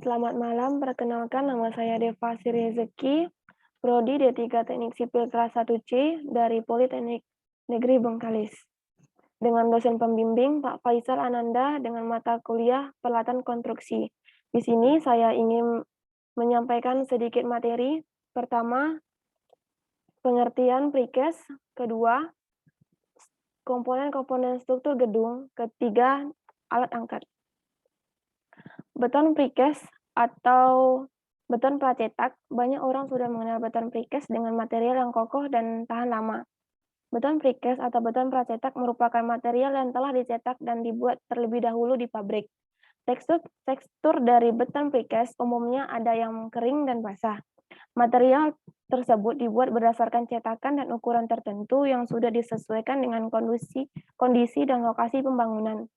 Selamat malam, perkenalkan nama saya Deva Sri Rezeki, Prodi D3 Teknik Sipil kelas 1C dari Politeknik Negeri Bengkalis. Dengan dosen pembimbing Pak Faisal Ananda dengan mata kuliah Peralatan Konstruksi. Di sini saya ingin menyampaikan sedikit materi. Pertama, pengertian precast. Kedua, komponen-komponen struktur gedung. Ketiga, alat angkat. Beton precast atau beton pracetak, banyak orang sudah mengenal beton precast dengan material yang kokoh dan tahan lama. Beton precast atau beton pracetak merupakan material yang telah dicetak dan dibuat terlebih dahulu di pabrik. Tekstur dari beton precast umumnya ada yang kering dan basah. Material tersebut dibuat berdasarkan cetakan dan ukuran tertentu yang sudah disesuaikan dengan kondisi dan lokasi pembangunan.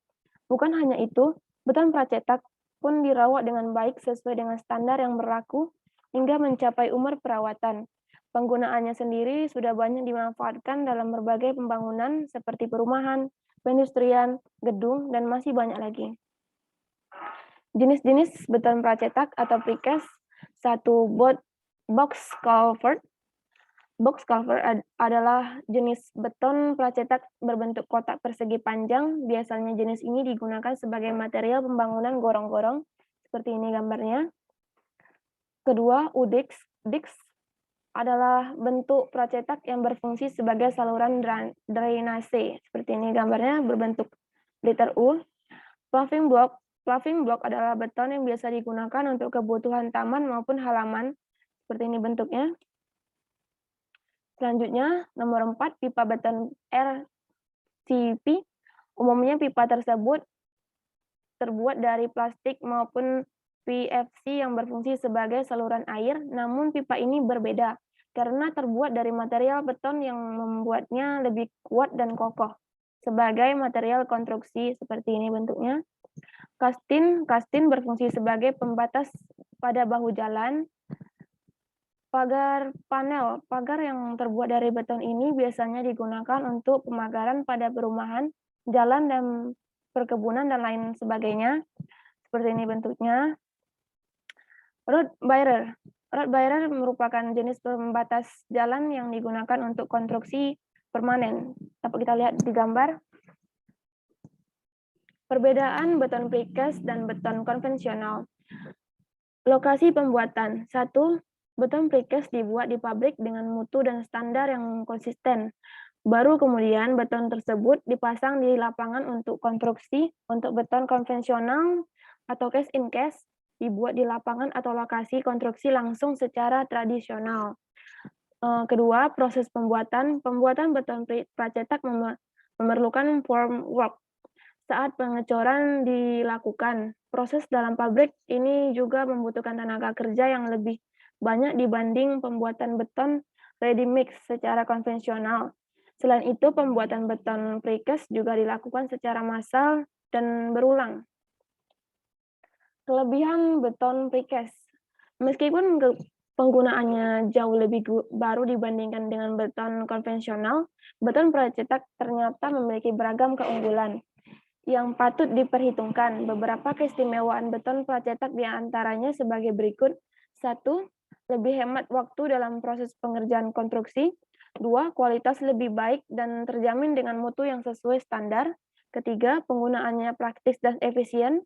Bukan hanya itu, beton pracetak pun dirawat dengan baik sesuai dengan standar yang berlaku hingga mencapai umur perawatan. Penggunaannya sendiri sudah banyak dimanfaatkan dalam berbagai pembangunan seperti perumahan, perindustrian, gedung, dan masih banyak lagi. Jenis-jenis beton pracetak atau precast, satu box culvert. Box culvert adalah jenis beton pracetak berbentuk kotak persegi panjang. Biasanya jenis ini digunakan sebagai material pembangunan gorong-gorong, seperti ini gambarnya. Kedua, UDIX. DIX adalah bentuk pracetak yang berfungsi sebagai saluran drainase, seperti ini gambarnya berbentuk liter U. Paving block. Paving block adalah beton yang biasa digunakan untuk kebutuhan taman maupun halaman, seperti ini bentuknya. Selanjutnya, nomor 4, pipa beton RCP. Umumnya pipa tersebut terbuat dari plastik maupun PVC yang berfungsi sebagai saluran air, namun pipa ini berbeda karena terbuat dari material beton yang membuatnya lebih kuat dan kokoh. Sebagai material konstruksi, seperti ini bentuknya. Kastin berfungsi sebagai pembatas pada bahu jalan. Pagar panel. Pagar yang terbuat dari beton ini biasanya digunakan untuk pemagaran pada perumahan, jalan, dan perkebunan, dan lain sebagainya. Seperti ini bentuknya. Road barrier. Road barrier merupakan jenis pembatas jalan yang digunakan untuk konstruksi permanen. Dapat kita lihat di gambar. Perbedaan beton precast dan beton konvensional. Lokasi pembuatan. 1. Beton precast dibuat di pabrik dengan mutu dan standar yang konsisten. Baru kemudian beton tersebut dipasang di lapangan untuk konstruksi. Untuk beton konvensional atau cast in case dibuat di lapangan atau lokasi konstruksi langsung secara tradisional. Kedua, proses pembuatan. Pembuatan beton pracetak memerlukan formwork. Saat pengecoran dilakukan, proses dalam pabrik ini juga membutuhkan tenaga kerja yang lebih banyak dibanding pembuatan beton ready mix secara konvensional. Selain itu, pembuatan beton precast juga dilakukan secara massal dan berulang. Kelebihan beton precast. Meskipun penggunaannya jauh lebih baru dibandingkan dengan beton konvensional, beton pracetak ternyata memiliki beragam keunggulan yang patut diperhitungkan. Beberapa keistimewaan beton pracetak diantaranya sebagai berikut. 1. Lebih hemat waktu dalam proses pengerjaan konstruksi. 2. Kualitas lebih baik dan terjamin dengan mutu yang sesuai standar. Ketiga, penggunaannya praktis dan efisien.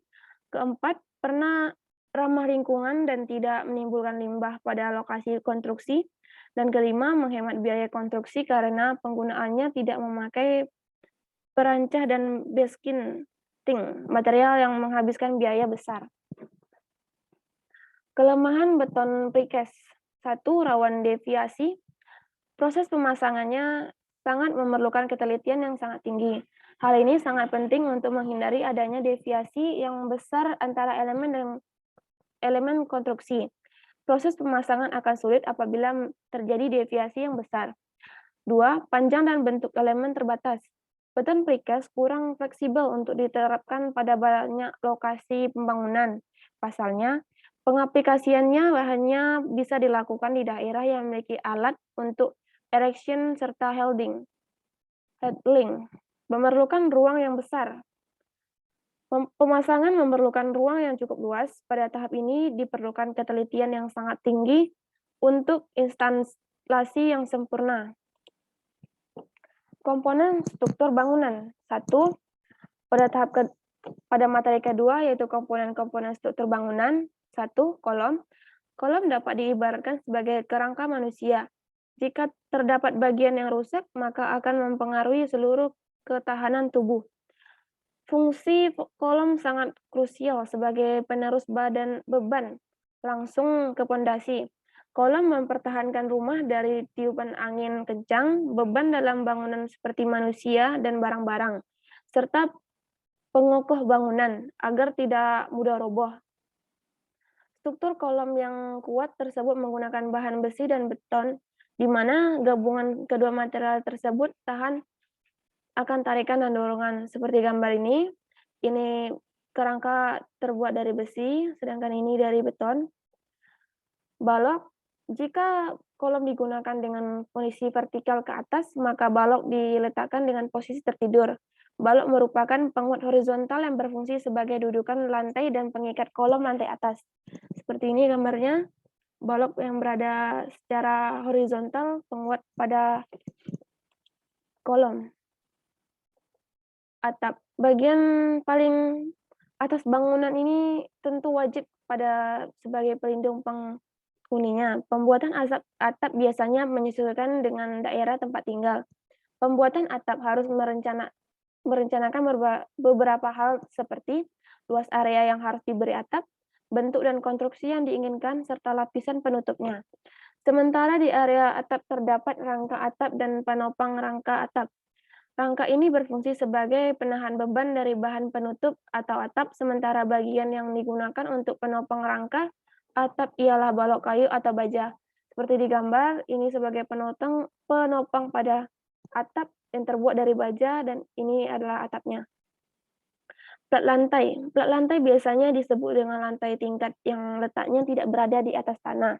Keempat, pernah ramah lingkungan dan tidak menimbulkan limbah pada lokasi konstruksi. Dan kelima, menghemat biaya konstruksi karena penggunaannya tidak memakai perancah dan baskinting, material yang menghabiskan biaya besar. Kelemahan beton precast. 1. Rawan deviasi. Proses pemasangannya sangat memerlukan ketelitian yang sangat tinggi. Hal ini sangat penting untuk menghindari adanya deviasi yang besar antara elemen dan elemen konstruksi. Proses pemasangan akan sulit apabila terjadi deviasi yang besar. 2. Panjang dan bentuk elemen terbatas. Beton precast kurang fleksibel untuk diterapkan pada banyak lokasi pembangunan. Pasalnya, pengaplikasiannya hanya bisa dilakukan di daerah yang memiliki alat untuk erection serta handling, memerlukan ruang yang besar. Pemasangan memerlukan ruang yang cukup luas. Pada tahap ini diperlukan ketelitian yang sangat tinggi untuk instalasi yang sempurna. Komponen struktur bangunan. 1. Pada materi kedua, yaitu komponen-komponen struktur bangunan. 1. Kolom. Kolom dapat diibaratkan sebagai kerangka manusia. Jika terdapat bagian yang rusak, maka akan mempengaruhi seluruh ketahanan tubuh. Fungsi kolom sangat krusial sebagai penerus beban langsung ke pondasi. Kolom mempertahankan rumah dari tiupan angin kencang, beban dalam bangunan seperti manusia dan barang-barang, serta pengokoh bangunan agar tidak mudah roboh. Struktur kolom yang kuat tersebut menggunakan bahan besi dan beton, di mana gabungan kedua material tersebut tahan akan tarikan dan dorongan. Seperti gambar ini kerangka terbuat dari besi, sedangkan ini dari beton. Balok, jika kolom digunakan dengan posisi vertikal ke atas, maka balok diletakkan dengan posisi tertidur. Balok merupakan penguat horizontal yang berfungsi sebagai dudukan lantai dan pengikat kolom lantai atas. Seperti ini gambarnya, balok yang berada secara horizontal penguat pada kolom. Atap, bagian paling atas bangunan ini tentu wajib sebagai pelindung penghuninya. Pembuatan atap biasanya menyesuaikan dengan daerah tempat tinggal. Pembuatan atap harus merencanakan beberapa hal seperti luas area yang harus diberi atap, bentuk dan konstruksi yang diinginkan, serta lapisan penutupnya. Sementara di area atap terdapat rangka atap dan penopang rangka atap. Rangka ini berfungsi sebagai penahan beban dari bahan penutup atau atap, sementara bagian yang digunakan untuk penopang rangka atap ialah balok kayu atau baja. Seperti di gambar, ini sebagai penopang pada atap yang terbuat dari baja, dan ini adalah atapnya. Plat lantai. Plat lantai biasanya disebut dengan lantai tingkat yang letaknya tidak berada di atas tanah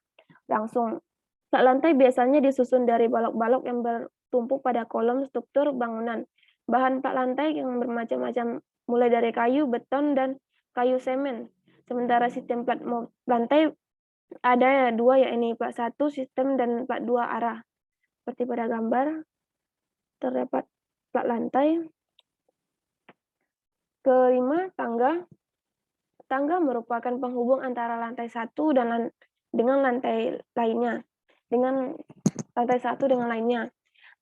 langsung. Plat lantai biasanya disusun dari balok-balok yang bertumpuk pada kolom struktur bangunan. Bahan plat lantai yang bermacam-macam, mulai dari kayu, beton, dan kayu semen. Sementara sistem plat lantai ada dua, yaitu plat 1 sistem dan plat 2 arah. Seperti pada gambar, terdapat plat lantai. Kelima, tangga. Tangga merupakan penghubung antara lantai 1 dengan lantai lainnya.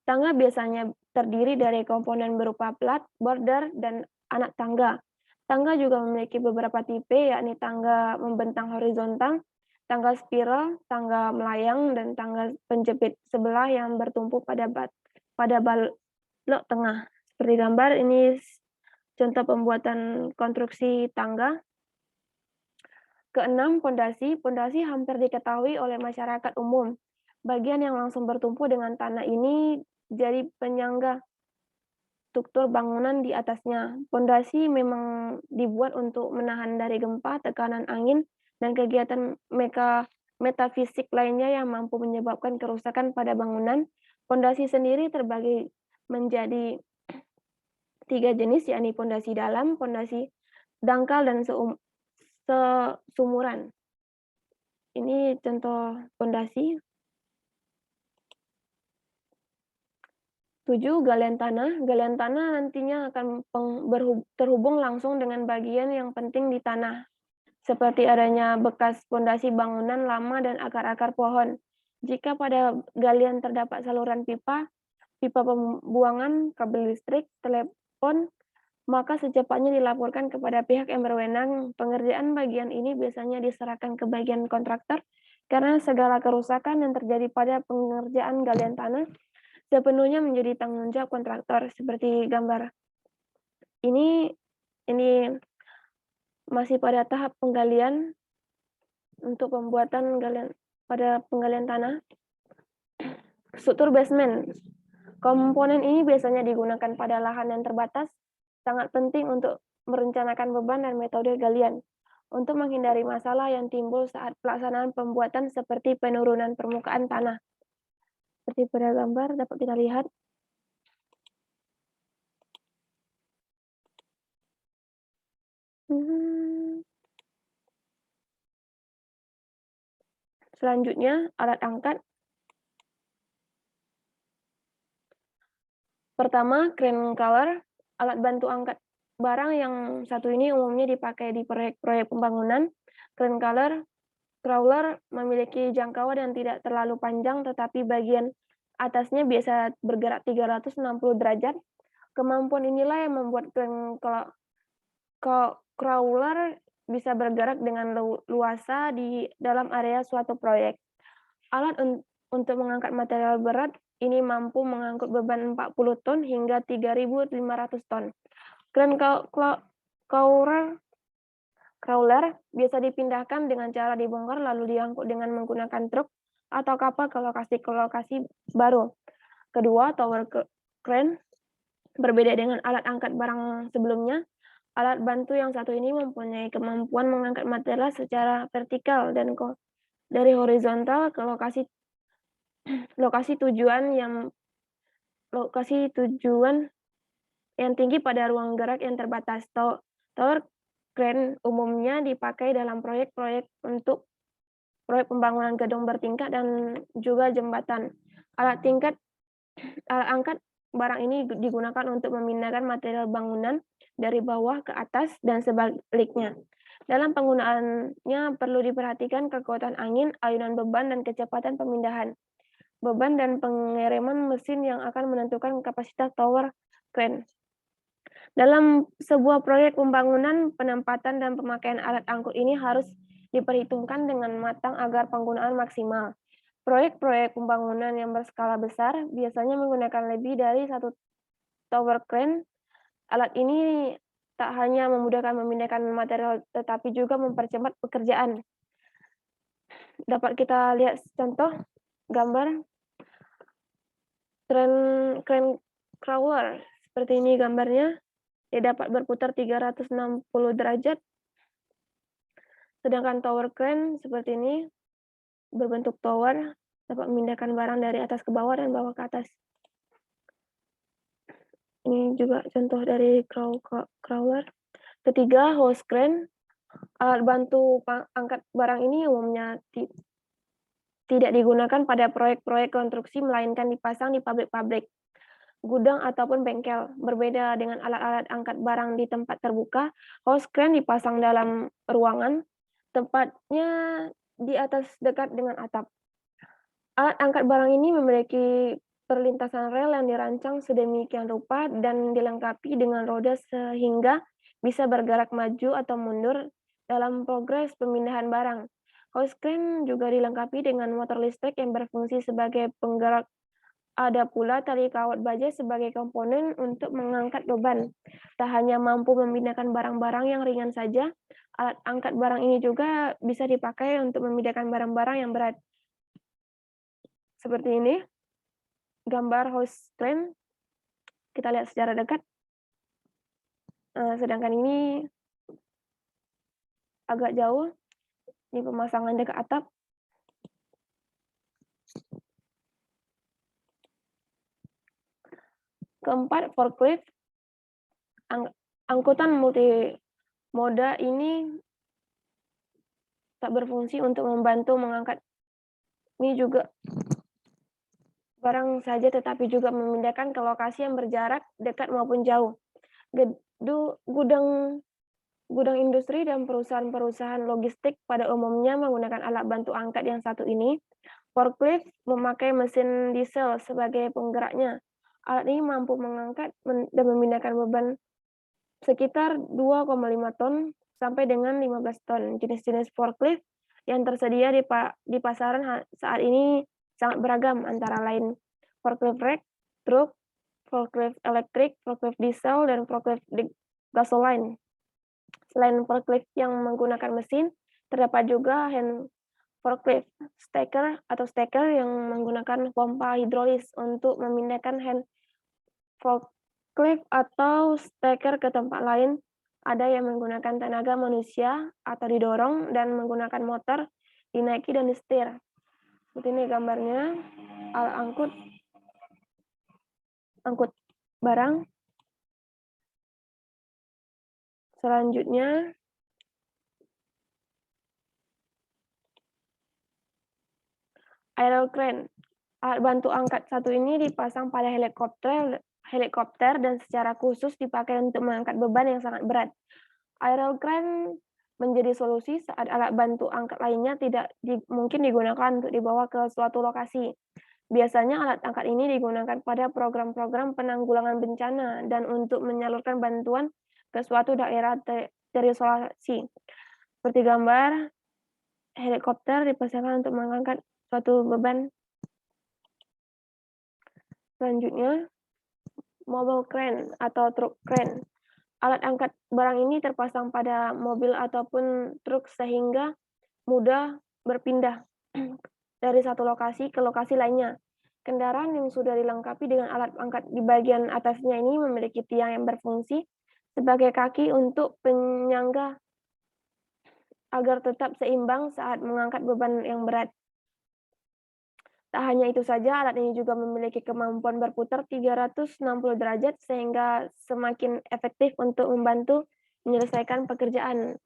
Tangga biasanya terdiri dari komponen berupa plat, border, dan anak tangga. Tangga juga memiliki beberapa tipe, yakni tangga membentang horizontal, tangga spiral, tangga melayang, dan tangga penjepit sebelah yang bertumpu pada balok tengah. Seperti gambar ini contoh pembuatan konstruksi tangga. Keenam, pondasi. Pondasi hampir diketahui oleh masyarakat umum. Bagian yang langsung bertumpu dengan tanah ini jadi penyangga struktur bangunan di atasnya. Pondasi memang dibuat untuk menahan dari gempa, tekanan angin, dan kegiatan metafisik lainnya yang mampu menyebabkan kerusakan pada bangunan. Pondasi sendiri terbagi menjadi 3 jenis, yakni pondasi dalam, pondasi dangkal, dan sesumuran. Ini contoh pondasi. 7. Galian tanah. Galian tanah nantinya akan terhubung langsung dengan bagian yang penting di tanah, seperti adanya bekas pondasi bangunan lama dan akar-akar pohon. Jika pada galian terdapat saluran pipa pembuangan, kabel listrik, telepon, maka secepatnya dilaporkan kepada pihak yang berwenang. Pengerjaan bagian ini biasanya diserahkan ke bagian kontraktor, karena segala kerusakan yang terjadi pada pengerjaan galian tanah sepenuhnya menjadi tanggung jawab kontraktor. Seperti gambar ini masih pada tahap penggalian untuk pembuatan penggalian tanah. Struktur basement. Komponen ini biasanya digunakan pada lahan yang terbatas, sangat penting untuk merencanakan beban dan metode galian, untuk menghindari masalah yang timbul saat pelaksanaan pembuatan seperti penurunan permukaan tanah. Seperti pada gambar dapat kita lihat. Selanjutnya, alat angkat. Pertama, crane crawler, alat bantu angkat barang yang satu ini umumnya dipakai di proyek-proyek pembangunan. Crane crawler memiliki jangkauan yang tidak terlalu panjang, tetapi bagian atasnya biasa bergerak 360 derajat. Kemampuan inilah yang membuat crane crawler bisa bergerak dengan luasa di dalam area suatu proyek. Alat untuk mengangkat material berat ini mampu mengangkut beban 40 ton hingga 3.500 ton. Crane crawler biasa dipindahkan dengan cara dibongkar lalu diangkut dengan menggunakan truk atau kapal ke lokasi baru. Kedua, tower crane berbeda dengan alat angkat barang sebelumnya. Alat bantu yang satu ini mempunyai kemampuan mengangkat material secara vertikal dan dari horizontal ke lokasi tujuan yang tinggi pada ruang gerak yang terbatas. Tower crane umumnya dipakai dalam proyek-proyek untuk proyek pembangunan gedung bertingkat dan juga jembatan. Alat angkat barang ini digunakan untuk memindahkan material bangunan dari bawah ke atas dan sebaliknya. Dalam penggunaannya perlu diperhatikan kekuatan angin, ayunan beban, dan kecepatan pemindahan beban dan pengereman mesin yang akan menentukan kapasitas tower crane. Dalam sebuah proyek pembangunan, penempatan dan pemakaian alat angkut ini harus diperhitungkan dengan matang agar penggunaan maksimal. Proyek-proyek pembangunan yang berskala besar biasanya menggunakan lebih dari satu tower crane. Alat ini tak hanya memudahkan memindahkan material, tetapi juga mempercepat pekerjaan. Dapat kita lihat contoh gambar crane crawler. Seperti ini gambarnya. Dia dapat berputar 360 derajat. Sedangkan tower crane seperti ini, berbentuk tower, dapat memindahkan barang dari atas ke bawah dan bawah ke atas. Ini juga contoh dari crawler. Ketiga, hose crane. Alat bantu angkat barang ini umumnya tidak digunakan pada proyek-proyek konstruksi, melainkan dipasang di pabrik-pabrik, gudang, ataupun bengkel. Berbeda dengan alat-alat angkat barang di tempat terbuka, hose crane dipasang dalam ruangan, tempatnya di atas dekat dengan atap. Alat angkat barang ini memiliki perlintasan rel yang dirancang sedemikian rupa dan dilengkapi dengan roda sehingga bisa bergerak maju atau mundur dalam progres pemindahan barang. Hose crane juga dilengkapi dengan motor listrik yang berfungsi sebagai penggerak. Ada pula tali kawat baja sebagai komponen untuk mengangkat beban. Tak hanya mampu memindahkan barang-barang yang ringan saja, alat angkat barang ini juga bisa dipakai untuk memindahkan barang-barang yang berat. Seperti ini, gambar hose crane, kita lihat secara dekat. Sedangkan ini agak jauh, ini pemasangan dekat atap. Keempat, forklift. Angkutan multimoda ini tak berfungsi untuk membantu mengangkat ini juga barang saja, tetapi juga memindahkan ke lokasi yang berjarak dekat maupun jauh. Gudang industri dan perusahaan-perusahaan logistik pada umumnya menggunakan alat bantu angkat yang satu ini. Forklift memakai mesin diesel sebagai penggeraknya. Alat ini mampu mengangkat dan memindahkan beban sekitar 2,5 ton sampai dengan 15 ton. Jenis-jenis forklift yang tersedia di pasaran saat ini sangat beragam, antara lain forklift rack, truk, forklift elektrik, forklift diesel, dan forklift gasoline. Selain forklift yang menggunakan mesin, terdapat juga hand forklift stacker yang menggunakan pompa hidrolis untuk memindahkan hand forklift atau stacker ke tempat lain. Ada yang menggunakan tenaga manusia atau didorong dan menggunakan motor, dinaiki dan disetir. Seperti ini gambarnya, alat angkut barang. Selanjutnya, Aerial crane. Alat bantu angkat satu ini dipasang pada helikopter dan secara khusus dipakai untuk mengangkat beban yang sangat berat. Aerial crane menjadi solusi saat alat bantu angkat lainnya tidak mungkin digunakan untuk dibawa ke suatu lokasi. Biasanya alat angkat ini digunakan pada program-program penanggulangan bencana dan untuk menyalurkan bantuan ke suatu daerah terisolasi. Seperti gambar, helikopter dipasangkan untuk mengangkat suatu beban. Selanjutnya, mobile crane atau truk crane. Alat angkat barang ini terpasang pada mobil ataupun truk sehingga mudah berpindah dari satu lokasi ke lokasi lainnya. Kendaraan yang sudah dilengkapi dengan alat angkat di bagian atasnya ini memiliki tiang yang berfungsi sebagai kaki untuk penyangga agar tetap seimbang saat mengangkat beban yang berat. Tak hanya itu saja, alat ini juga memiliki kemampuan berputar 360 derajat sehingga semakin efektif untuk membantu menyelesaikan pekerjaan.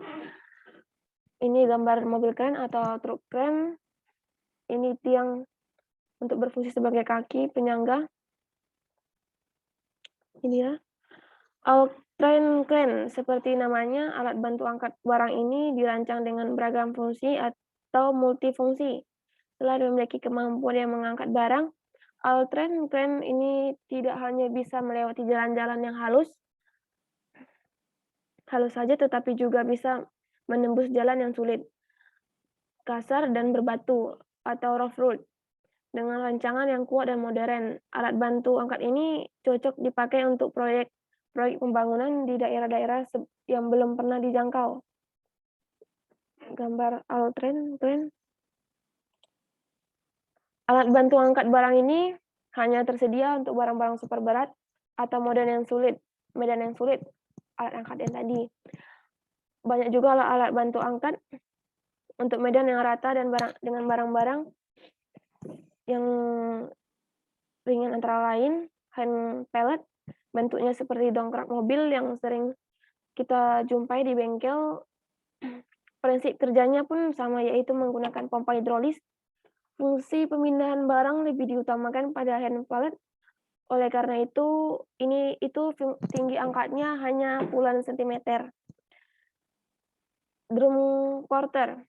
Ini gambar mobil crane atau truk crane. Ini tiang untuk berfungsi sebagai kaki penyangga. Ini ya. All-terrain crane, seperti namanya, alat bantu angkat barang ini dirancang dengan beragam fungsi atau multifungsi. Selain memiliki kemampuan yang mengangkat barang, all-terrain crane ini tidak hanya bisa melewati jalan-jalan yang halus saja, tetapi juga bisa menembus jalan yang sulit, kasar, dan berbatu atau rough road. Dengan rancangan yang kuat dan modern, alat bantu angkat ini cocok dipakai untuk proyek pembangunan di daerah-daerah yang belum pernah dijangkau. Gambar all-terrain crane. Alat bantu angkat barang ini hanya tersedia untuk barang-barang super berat atau medan yang sulit, alat angkat yang tadi. Banyak juga alat bantu angkat untuk medan yang rata dan dengan barang-barang yang ringan, antara lain hand pallet, bentuknya seperti dongkrak mobil yang sering kita jumpai di bengkel. Prinsip kerjanya pun sama, yaitu menggunakan pompa hidrolis. Fungsi pemindahan barang lebih diutamakan pada hand pallet. Oleh karena itu, tinggi angkatnya hanya puluhan sentimeter. Drum porter.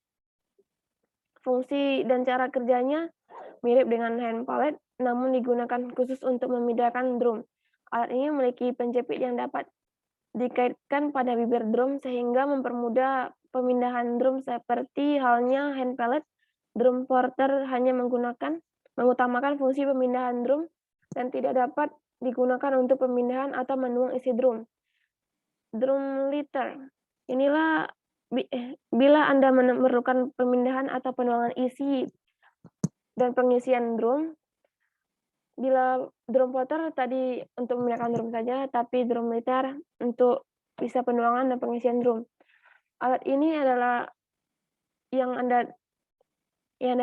Fungsi dan cara kerjanya mirip dengan hand pallet, namun digunakan khusus untuk memindahkan drum. Alat ini memiliki penjepit yang dapat dikaitkan pada bibir drum sehingga mempermudah pemindahan drum. Seperti halnya hand pallet, drum porter hanya mengutamakan fungsi pemindahan drum dan tidak dapat digunakan untuk pemindahan atau menuang isi drum. Drum lifter. Inilah bila Anda memerlukan pemindahan atau penuangan isi dan pengisian drum. Bila drum porter tadi untuk memindahkan drum saja, tapi drum lifter untuk bisa penuangan dan pengisian drum. Alat ini adalah yang Anda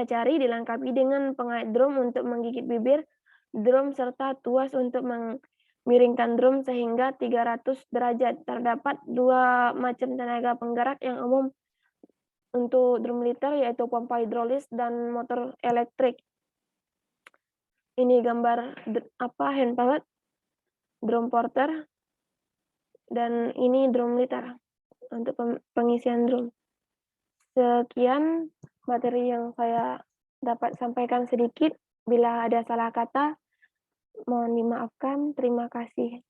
cari, dilengkapi dengan pengait drum untuk menggigit bibir drum serta tuas untuk miringkan drum sehingga 300 derajat. Terdapat dua macam tenaga penggerak yang umum untuk drum lifter, yaitu pompa hidrolis dan motor elektrik. Ini gambar hand pallet, drum porter, dan ini drum lifter untuk pengisian drum. Sekian materi yang saya dapat sampaikan sedikit. Bila ada salah kata, mohon dimaafkan. Terima kasih.